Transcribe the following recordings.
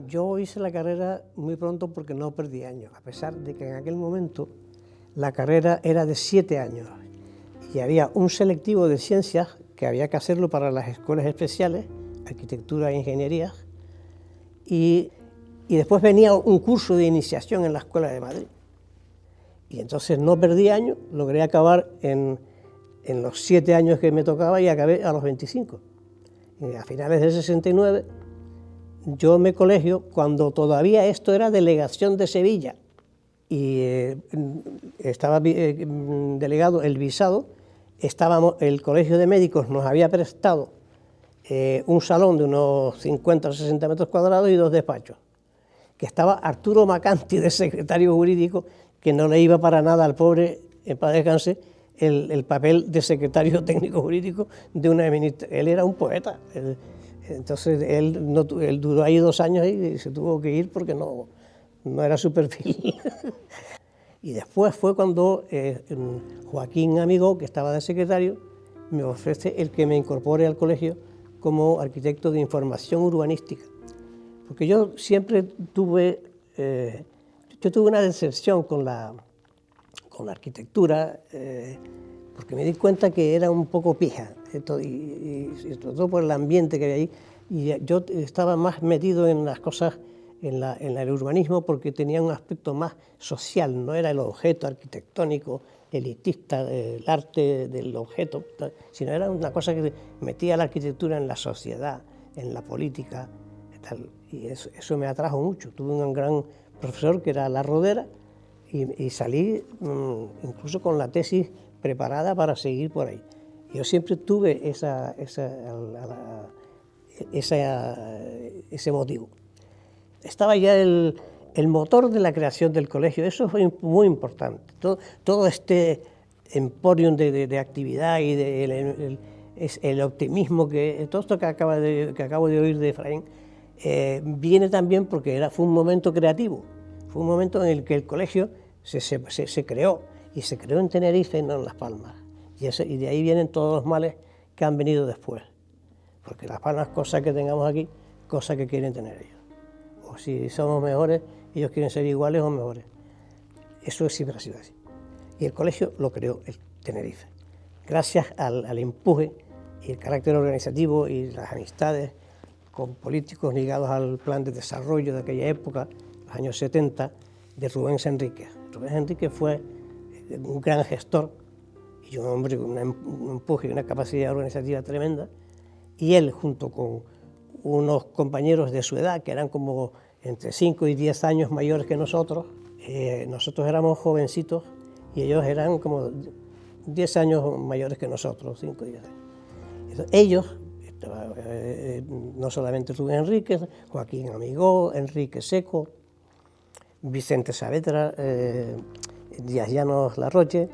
Yo hice la carrera muy pronto porque no perdí años, a pesar de que en aquel momento la carrera era de 7 años y había un selectivo de ciencias que había que hacerlo para las escuelas especiales, arquitectura e ingeniería, y después venía un curso de iniciación en la Escuela de Madrid. Y entonces no perdí años, logré acabar en los 7 años que me tocaba y acabé a los 25. Y a finales del 69 yo me colegio cuando todavía esto era delegación de Sevilla y estaba delegado el visado, el Colegio de Médicos nos había prestado un salón de unos 50 o 60 metros cuadrados y 2 despachos, que estaba Arturo Macanti de secretario jurídico, que no le iba para nada al pobre, en paz descanse, el papel de secretario técnico jurídico de una ministra. Él era un poeta. Entonces él duró ahí 2 años y se tuvo que ir porque no era su perfil. Y después fue cuando Joaquín Amigó, que estaba de secretario, me ofrece el que me incorpore al colegio como arquitecto de información urbanística. Porque yo siempre tuve una decepción con la arquitectura, porque me di cuenta que era un poco pija, y sobre todo por el ambiente que había ahí, y yo estaba más metido en las cosas, en el urbanismo, porque tenía un aspecto más social, no era el objeto arquitectónico, elitista, el arte del objeto, sino era una cosa que metía la arquitectura en la sociedad, en la política, y eso me atrajo mucho. Tuve un gran profesor que era La Rodera, y salí incluso con la tesis preparada para seguir por ahí. Yo siempre tuve ese motivo. Estaba ya el motor de la creación del colegio, eso fue muy importante. Todo este emporium de actividad y el optimismo, todo esto que acabo de oír de Efraín, viene también porque fue un momento creativo. Fue un momento en el que el colegio se creó, y se creó en Tenerife, no en Las Palmas. Y de ahí vienen todos los males que han venido después. Porque Las Palmas, cosa que tengamos aquí, cosa que quieren tener ellos. O si somos mejores, ellos quieren ser iguales o mejores. Eso siempre ha sido así. Y el colegio lo creó el Tenerife. Gracias al empuje y el carácter organizativo y las amistades con políticos ligados al plan de desarrollo de aquella época, los años 70, de Rubens Enríquez. Rubens Enríquez fue un gran gestor y un hombre con un empuje y una capacidad organizativa tremenda, y él, junto con unos compañeros de su edad, que eran como entre 5 y 10 años mayores que nosotros éramos jovencitos y ellos eran como 10 años mayores que nosotros, 5 o 10 años. Entonces, ellos, no solamente Rubén Enríquez, Joaquín Amigó, Enrique Seco, Vicente Saavedra, Díaz Llanos Larroche,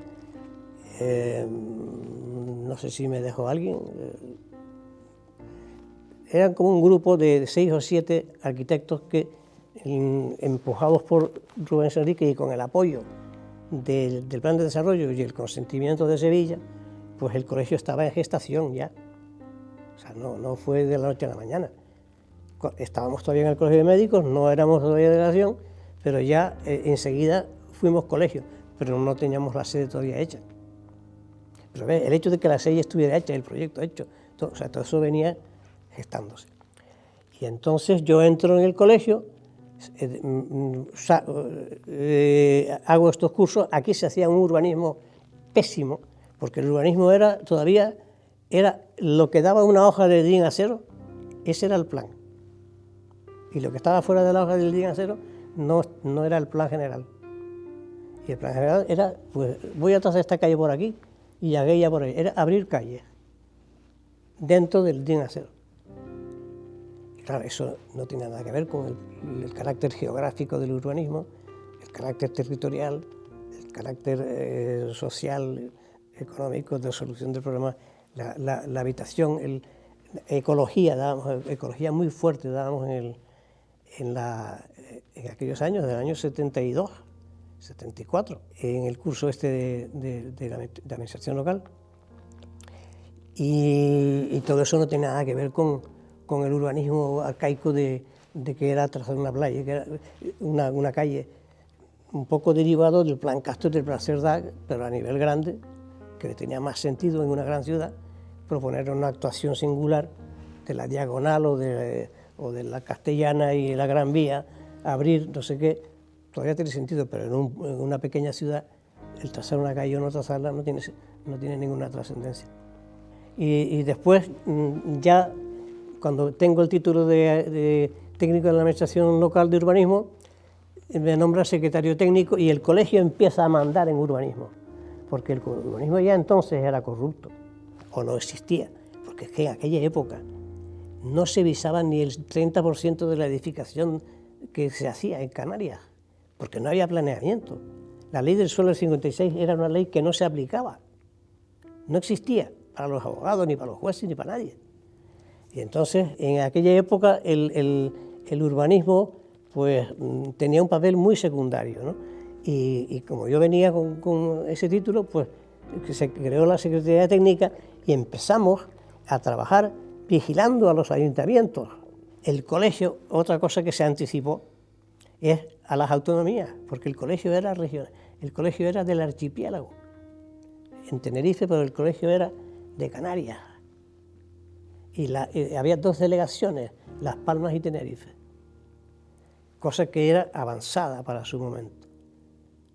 no sé si me dejó alguien, eran como un grupo de 6 o 7 arquitectos que, empujados por Rubén Enríquez y con el apoyo del plan de desarrollo y el consentimiento de Sevilla, pues el colegio estaba en gestación ya. O sea, no fue de la noche a la mañana. Estábamos todavía en el colegio de médicos, no éramos todavía delegación, pero ya enseguida fuimos colegio, pero no teníamos la sede todavía hecha. Pero el hecho de que la sede estuviera hecha, el proyecto hecho, todo eso venía gestándose. Y entonces yo entro en el colegio, hago estos cursos. Aquí se hacía un urbanismo pésimo, porque el urbanismo todavía era lo que daba una hoja de DIN A0, ese era el plan. Y lo que estaba fuera de la hoja del DIN A0 no era el plan general. Y el plan general era, pues voy a trazar esta calle por aquí y aquella por ahí. Era abrir calles dentro del DIN A0. Claro, eso no tiene nada que ver con el carácter geográfico del urbanismo, el carácter territorial, el carácter social, económico, de solución del problema, la habitación, ecología muy fuerte dábamos en aquellos años, del año 72, 74, en el curso de la administración local. Y todo eso no tiene nada que ver con el urbanismo arcaico de de que era trazar una playa, que era una calle un poco derivado del plan Castro y del plan Cerdá, pero a nivel grande, que tenía más sentido en una gran ciudad, proponer una actuación singular de la Diagonal o de la Castellana y la Gran Vía, abrir no sé qué, todavía tiene sentido, pero en una pequeña ciudad el trazar una calle o no trazarla no tiene ninguna trascendencia. Y después, ya cuando tengo el título de técnico de la Administración Local de Urbanismo, me nombra secretario técnico y el colegio empieza a mandar en urbanismo, porque el urbanismo ya entonces era corrupto, o no existía, porque es que en aquella época no se visaba ni el 30% de la edificación que se hacía en Canarias, porque no había planeamiento. La ley del suelo del 56 era una ley que no se aplicaba, no existía para los abogados, ni para los jueces, ni para nadie. Y entonces, en aquella época, el urbanismo pues, tenía un papel muy secundario, ¿no? Y como yo venía con ese título, pues se creó la Secretaría Técnica y empezamos a trabajar vigilando a los ayuntamientos. El colegio, otra cosa que se anticipó, es a las autonomías, porque el colegio era regional, el colegio era del archipiélago, en Tenerife, pero el colegio era de Canarias. Y había dos delegaciones, Las Palmas y Tenerife, cosa que era avanzada para su momento.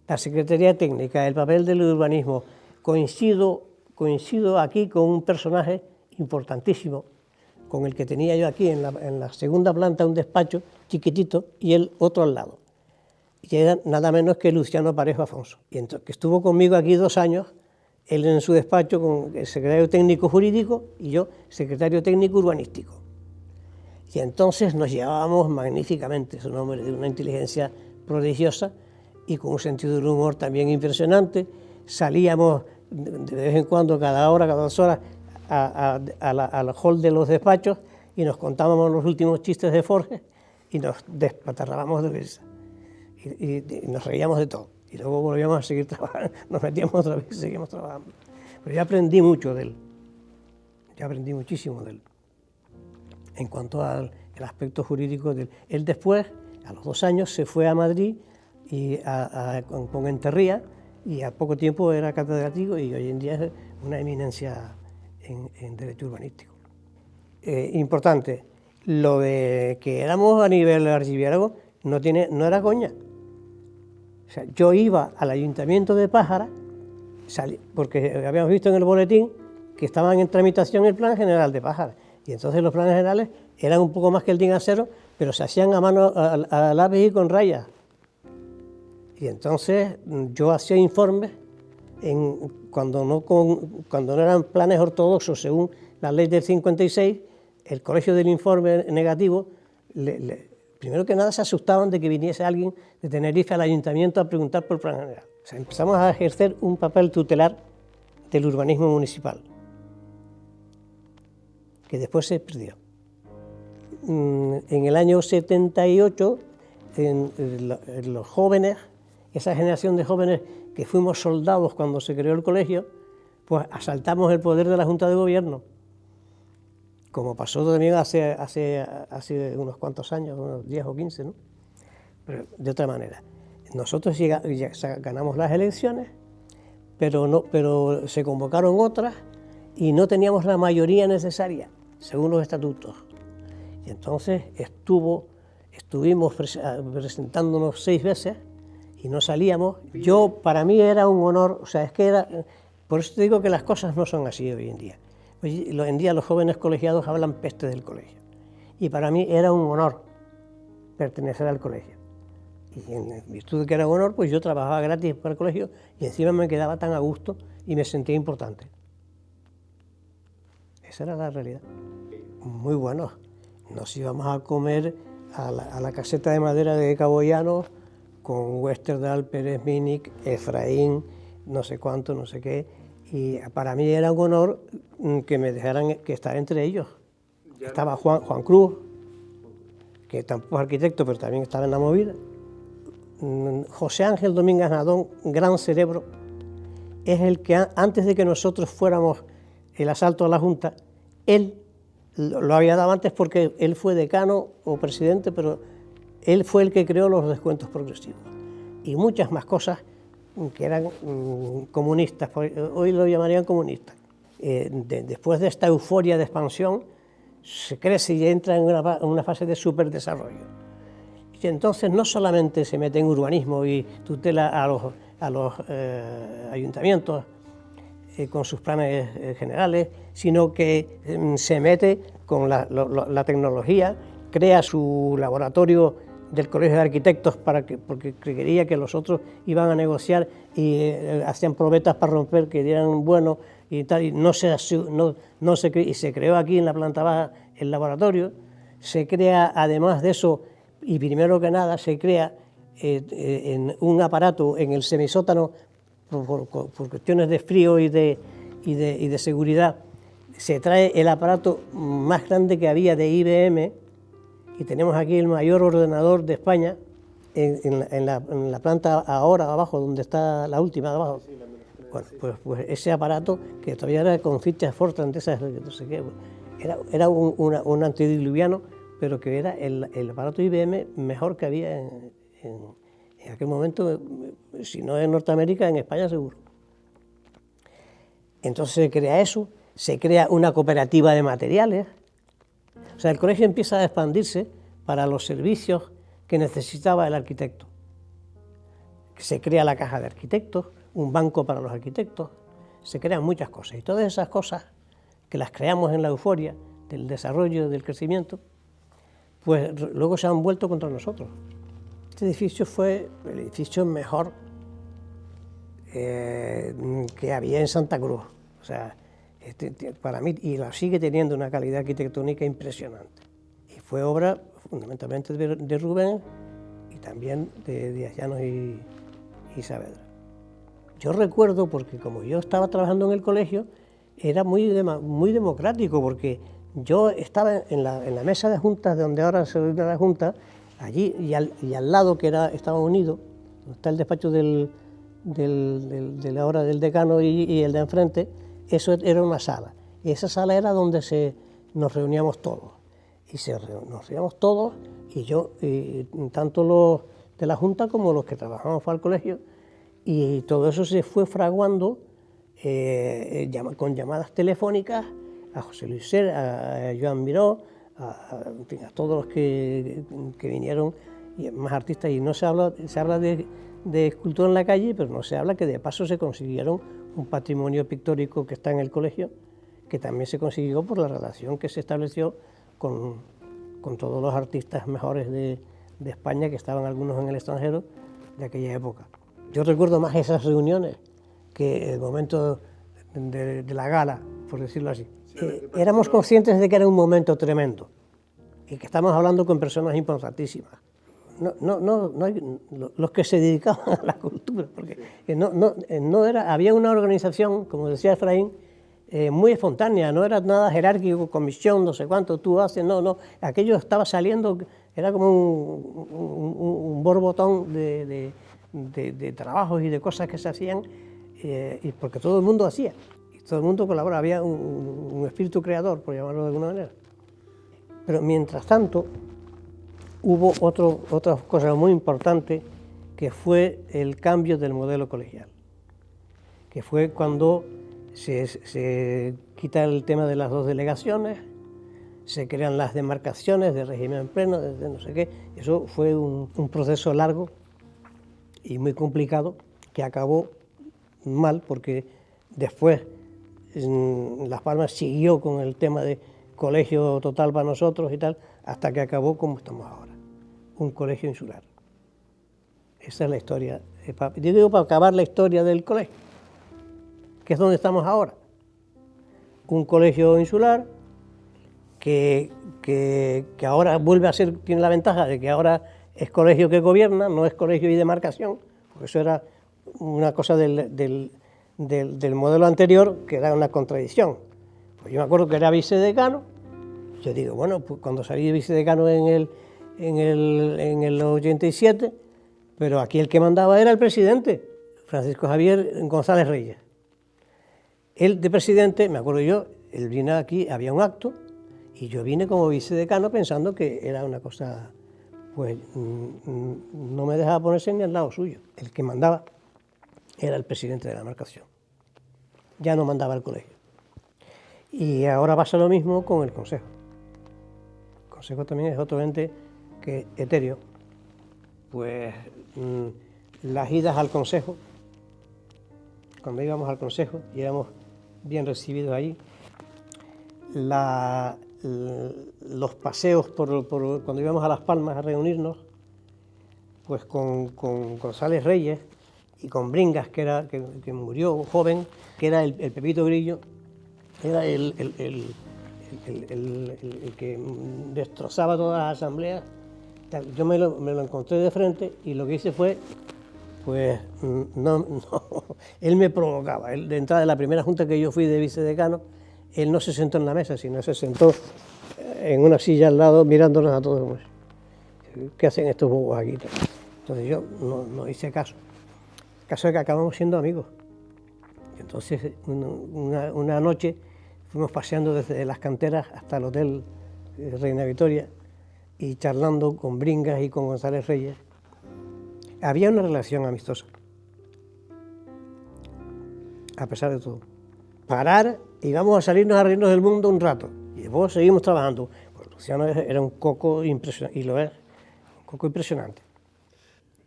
La Secretaría Técnica, el papel del urbanismo, coincido aquí con un personaje importantísimo, con el que tenía yo aquí en la segunda planta un despacho chiquitito y él otro al lado, que era nada menos que Luciano Parejo Afonso, y entonces, que estuvo conmigo aquí 2 años, él en su despacho con el secretario técnico jurídico y yo secretario técnico urbanístico. Y entonces nos llevábamos magníficamente, es un hombre de una inteligencia prodigiosa y con un sentido del humor también impresionante. Salíamos de vez en cuando, cada hora, cada 2 horas, al hall de los despachos y nos contábamos los últimos chistes de Forges y nos despatarrábamos de risa. Y nos reíamos de todo. Y luego volvíamos a seguir trabajando, nos metíamos otra vez y seguíamos trabajando. Pero yo aprendí mucho de él, yo aprendí muchísimo de él, en cuanto al aspecto jurídico de él. Él después, a los 2 años, se fue a Madrid y con Enterría, y a poco tiempo era catedrático y hoy en día es una eminencia en derecho urbanístico. Importante, lo de que éramos a nivel archipiélago no era coña. O sea, yo iba al ayuntamiento de Pájara, porque habíamos visto en el boletín que estaban en tramitación el plan general de Pájara, y entonces los planes generales eran un poco más que el DIN A0, pero se hacían a mano, a lápiz y con rayas. Y entonces yo hacía informes cuando no eran planes ortodoxos según la ley del 56, el colegio del informe negativo, primero que nada se asustaban de que viniese alguien de Tenerife al ayuntamiento a preguntar por el plan general. O sea, empezamos a ejercer un papel tutelar del urbanismo municipal, que después se perdió. En el año 78, los jóvenes, esa generación de jóvenes que fuimos soldados cuando se creó el colegio, pues asaltamos el poder de la Junta de Gobierno, como pasó también hace unos cuantos años, unos 10 o 15, ¿no? Pero de otra manera. Nosotros ya ganamos las elecciones, pero se convocaron otras y no teníamos la mayoría necesaria, según los estatutos. Y entonces estuvimos presentándonos 6 veces y no salíamos. Para mí era un honor, o sea, es que por eso te digo que las cosas no son así hoy en día. Hoy en día los jóvenes colegiados hablan peste del colegio. Y para mí era un honor pertenecer al colegio. Y en virtud de que era un honor, pues yo trabajaba gratis para el colegio y encima me quedaba tan a gusto y me sentía importante. Esa era la realidad. Muy bueno. Nos íbamos a comer a la caseta de madera de Caboyano con Westerdal, Pérez Mínic, Efraín, no sé cuánto, no sé qué. Y para mí era un honor que me dejaran que estar entre ellos. Estaba Juan Cruz, que tampoco es arquitecto, pero también estaba en la movida. José Ángel Domínguez Nadón, gran cerebro, es el que antes de que nosotros fuéramos el asalto a la Junta, él Lo había dado antes porque él fue decano o presidente, pero él fue el que creó los descuentos progresivos y muchas más cosas que eran comunistas, hoy lo llamarían comunistas. Después de esta euforia de expansión, se crece y entra en una fase de superdesarrollo. Y entonces no solamente se mete en urbanismo y tutela a los ayuntamientos con sus planes generales, sino que se mete con la tecnología, crea su laboratorio del Colegio de Arquitectos porque creía que los otros iban a negociar y hacían probetas para romper que dieran bueno y tal, y y se creó aquí en la planta baja el laboratorio. Se crea, además de eso, y primero que nada, se crea en un aparato en el semisótano por cuestiones de frío y de seguridad. Se trae el aparato más grande que había de IBM y tenemos aquí el mayor ordenador de España en la planta ahora abajo, donde está la última de abajo. Bueno, pues ese aparato, que todavía era con fichas Fortran, de esas, no sé qué, era un antediluviano, pero que era el aparato IBM mejor que había en aquel momento, si no en Norteamérica, en España seguro. Entonces se crea eso, se crea una cooperativa de materiales. O sea, el colegio empieza a expandirse para los servicios que necesitaba el arquitecto. Se crea la caja de arquitectos, un banco para los arquitectos, se crean muchas cosas. Y todas esas cosas que las creamos en la euforia del desarrollo, del crecimiento, pues luego se han vuelto contra nosotros. Este edificio fue el edificio mejor que había en Santa Cruz. O sea, para mí, y lo sigue teniendo una calidad arquitectónica impresionante. Y fue obra fundamentalmente de Rubén y también de Díaz Llanos y Saavedra. Yo recuerdo, porque como yo estaba trabajando en el colegio, era muy democrático, porque yo estaba en la mesa de juntas, de donde ahora se reúne la junta, allí y al lado, que estaba unido, donde está el despacho del ahora del decano y el de enfrente, eso era una sala. Y esa sala era donde nos reuníamos todos. Nos reuníamos todos, y tanto los de la junta como los que trabajamos para el colegio, y todo eso se fue fraguando con llamadas telefónicas a José Luis Ser, a Joan Miró, a todos los que vinieron, y más artistas. Y no se habla de escultura en la calle, pero no se habla que de paso se consiguieron un patrimonio pictórico que está en el colegio, que también se consiguió por la relación que se estableció con todos los artistas mejores de España, que estaban algunos en el extranjero de aquella época. Yo recuerdo más esas reuniones que el momento de la gala, por decirlo así. Éramos conscientes de que era un momento tremendo y que estamos hablando con personas importantísimas. Los que se dedicaban a la cultura, porque había una organización, como decía Efraín, muy espontánea, no era nada jerárquico, comisión, no sé cuánto tú haces, aquello estaba saliendo, era como un borbotón de trabajos y de cosas que se hacían, y porque todo el mundo hacía, y todo el mundo colaboraba, había un espíritu creador, por llamarlo de alguna manera. Pero mientras tanto, hubo otra cosa muy importante, que fue el cambio del modelo colegial, que fue cuando se quita el tema de las 2 delegaciones, se crean las demarcaciones de régimen pleno, de no sé qué. Eso fue un proceso largo y muy complicado, que acabó mal, porque después Las Palmas siguió con el tema de colegio total para nosotros y tal, hasta que acabó como estamos ahora, un colegio insular. Esa es la historia. Yo digo, para acabar la historia del colegio, que es donde estamos ahora. Un colegio insular que ahora vuelve a ser, tiene la ventaja de que ahora es colegio que gobierna, no es colegio y demarcación, porque eso era una cosa del modelo anterior, que era una contradicción. Pues yo me acuerdo que era vicedecano. Yo digo, bueno, pues cuando salí de vicedecano en el 87, pero aquí el que mandaba era el presidente, Francisco Javier González Reyes. Él de presidente, me acuerdo yo, él vino aquí, había un acto, Y yo vine como vicedecano pensando que era una cosa, pues no me dejaba ponerse ni al lado suyo. El que mandaba era el presidente de la marcación. Ya no mandaba el colegio. Y ahora pasa lo mismo con el consejo. El consejo también es otro ente que etéreo. Pues las idas al consejo, cuando íbamos al consejo y éramos bien recibidos allí, los paseos cuando íbamos a Las Palmas a reunirnos, pues con González Reyes y con Bringas, que murió joven, que era el Pepito Grillo, era el que destrozaba todas las asambleas. Yo me lo encontré de frente y lo que hice fue, pues, él me provocaba. Él, de entrada de la primera junta que yo fui de vicedecano, él no se sentó en la mesa, sino se sentó en una silla al lado mirándonos a todos. ¿Qué hacen estos bobos aquí? Entonces yo no hice caso. El caso es que acabamos siendo amigos. Entonces una noche fuimos paseando desde las canteras hasta el hotel Reina Victoria y charlando con Bringas y con González Reyes. Había una relación amistosa, a pesar de todo. Parar y vamos a salirnos a reírnos del mundo un rato y después seguimos trabajando. Pues Luciano era un coco impresionante, y lo es, un coco impresionante.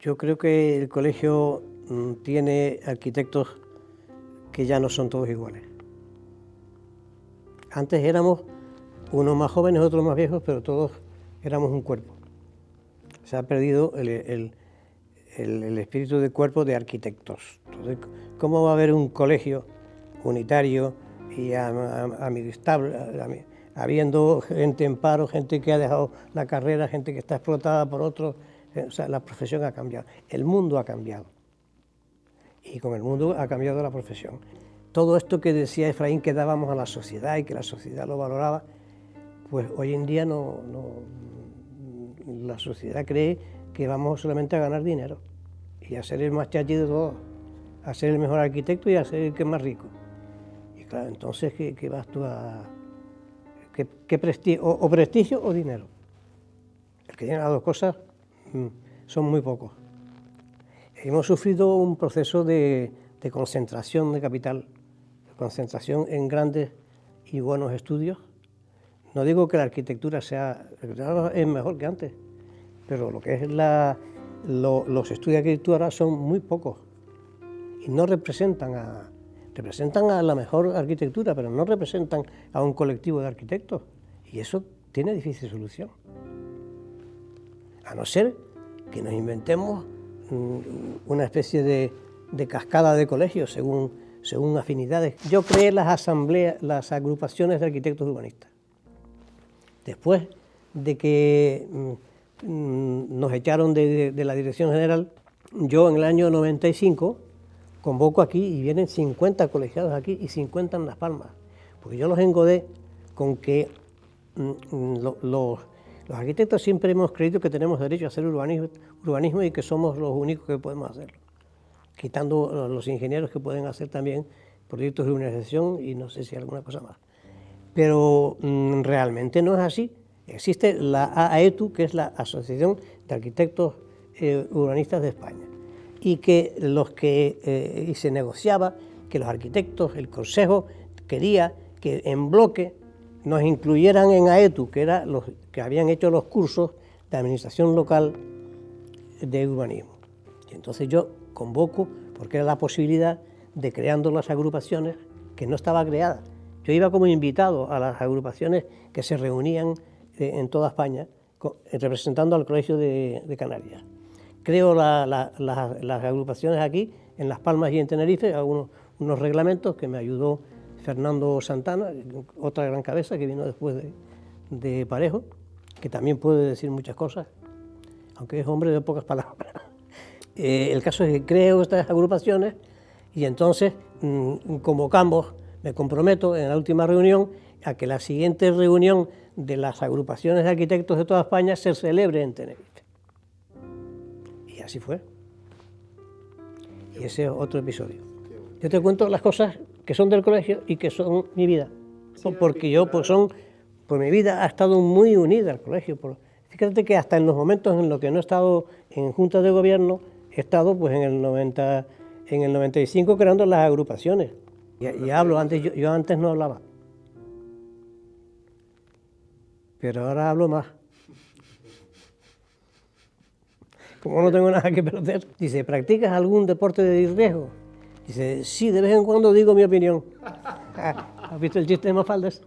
Yo creo que el colegio tiene arquitectos que ya no son todos iguales. Antes éramos unos más jóvenes, otros más viejos, pero todos éramos un cuerpo. Se ha perdido el espíritu de cuerpo de arquitectos. Entonces, ¿cómo va a haber un colegio unitario y amigable, habiendo gente en paro, gente que ha dejado la carrera, gente que está explotada por otros? O sea, la profesión ha cambiado, el mundo ha cambiado. Y con el mundo ha cambiado la profesión. Todo esto que decía Efraín que dábamos a la sociedad y que la sociedad lo valoraba, pues hoy en día la sociedad cree que vamos solamente a ganar dinero y a ser el más chachi de todos, a ser el mejor arquitecto y a ser el que es más rico. Y claro, entonces, ¿qué vas tú a...? ¿Qué prestigio? O prestigio o dinero. El que tiene las dos cosas son muy pocos. Hemos sufrido un proceso de concentración de capital, de concentración en grandes y buenos estudios. No digo que la arquitectura es mejor que antes, pero lo que es los estudios de arquitectura son muy pocos y no representan a la mejor arquitectura, pero no representan a un colectivo de arquitectos, y eso tiene difícil solución. A no ser que nos inventemos una especie de cascada de colegios según afinidades. Yo creé las asambleas, las agrupaciones de arquitectos urbanistas. Después de que nos echaron de la dirección general, yo en el año 95 convoco aquí y vienen 50 colegiados aquí y 50 en Las Palmas, porque yo los engodé con que los arquitectos siempre hemos creído que tenemos derecho a hacer urbanismo y que somos los únicos que podemos hacerlo, quitando a los ingenieros que pueden hacer también proyectos de urbanización y no sé si alguna cosa más. Pero realmente no es así. Existe la AETU, que es la Asociación de Arquitectos Urbanistas de España, y que y se negociaba que los arquitectos, el Consejo, quería que en bloque nos incluyeran en AETU, que eran los que habían hecho los cursos de administración local de urbanismo. Y entonces yo convoco, porque era la posibilidad de creando las agrupaciones, que no estaba creada. Yo iba como invitado a las agrupaciones que se reunían en toda España, representando al Colegio de Canarias. Creo las agrupaciones aquí, en Las Palmas y en Tenerife, unos reglamentos que me ayudó Fernando Santana, otra gran cabeza que vino después de Parejo, que también puede decir muchas cosas, aunque es hombre de pocas palabras. El caso es que creo estas agrupaciones y entonces convocamos, me comprometo en la última reunión a que la siguiente reunión de las agrupaciones de arquitectos de toda España se celebre en Tenerife. Y así fue. Y ese es otro episodio. Yo te cuento las cosas que son del colegio y que son mi vida, porque yo pues son Pues mi vida ha estado muy unida al colegio. Fíjate que hasta en los momentos en los que no he estado en juntas de gobierno, he estado pues en el 95 creando las agrupaciones. Y hablo, yo antes no hablaba. Pero ahora hablo más. Como no tengo nada que perder. Dice, ¿practicas algún deporte de riesgo? Dice, sí, de vez en cuando digo mi opinión. ¿Has visto el chiste de Mafaldas?